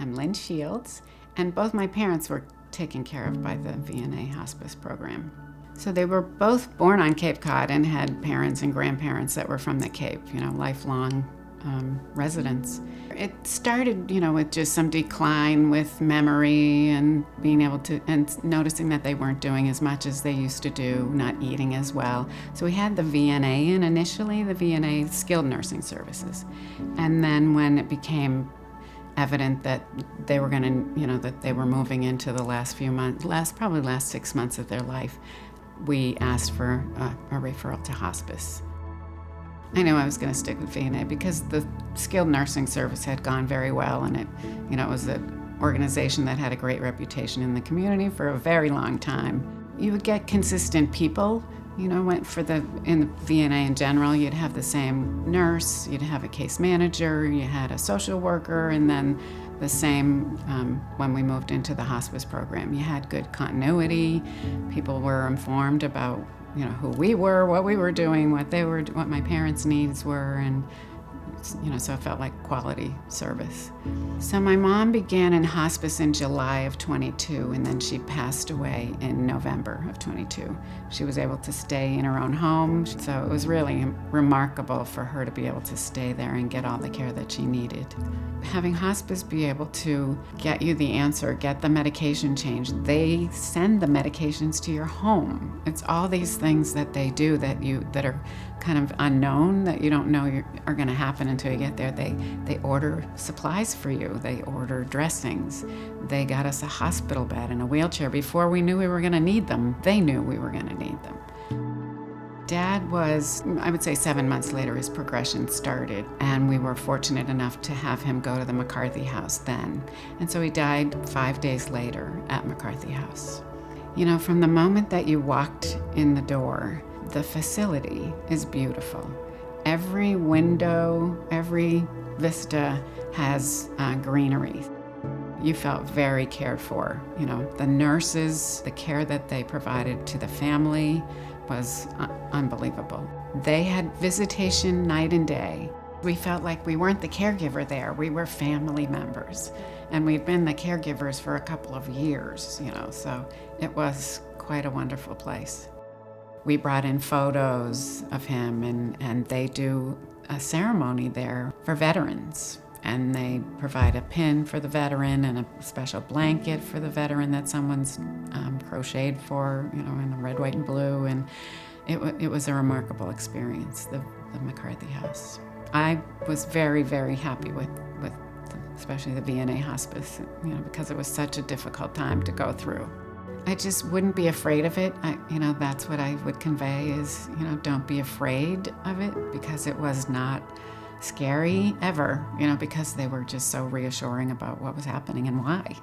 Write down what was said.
I'm Lynn Shields, and both my parents were taken care of by the VNA Hospice program. So they were both born on Cape Cod and had parents and grandparents that were from the Cape, lifelong residents. It started, with just some decline with memory and being able to, and noticing that they weren't doing as much as they used to do, not eating as well. So we had the VNA in initially, the VNA skilled nursing services. And then when it became evident that they were going to, that they were moving into the last few months, probably last 6 months of their life, we asked for a referral to hospice. I knew I was going to stick with VNA because the skilled nursing service had gone very well, and it was an organization that had a great reputation in the community for a very long time. You would get consistent people, in the VNA in general. You'd have the same nurse, you'd have a case manager, you had a social worker, and then the same when we moved into the hospice program. You had good continuity. People were informed about who we were, what we were doing, what my parents' needs were, and so it felt like quality service. So my mom began in hospice in July of 22, and then she passed away in November of 22. She was able to stay in her own home, so it was really remarkable for her to be able to stay there and get all the care that she needed. Having hospice be able to get you the answer, get the medication changed. They send the medications to your home. It's all these things that they do that are kind of unknown, that you don't know are going to happen until you get there. They order supplies for you. They order dressings. They got us a hospital bed and a wheelchair before we knew we were going to need them. They knew we were going to need them. Dad was, I would say 7 months later, his progression started, and we were fortunate enough to have him go to the McCarthy House then. And so he died 5 days later at McCarthy House. From the moment that you walked in the door, the facility is beautiful. Every window, every vista has greenery. You felt very cared for. The nurses, the care that they provided to the family was unbelievable. They had visitation night and day. We felt like we weren't the caregiver there, we were family members. And we'd been the caregivers for a couple of years, so it was quite a wonderful place. We brought in photos of him, and they do a ceremony there for veterans. And they provide a pin for the veteran and a special blanket for the veteran that someone's crocheted for, in the red, white, and blue. And it was a remarkable experience, the McCarthy House. I was very, very happy with especially the VNA hospice, because it was such a difficult time to go through. I just wouldn't be afraid of it. That's what I would convey is, don't be afraid of it, because it was not scary ever, because they were just so reassuring about what was happening and why.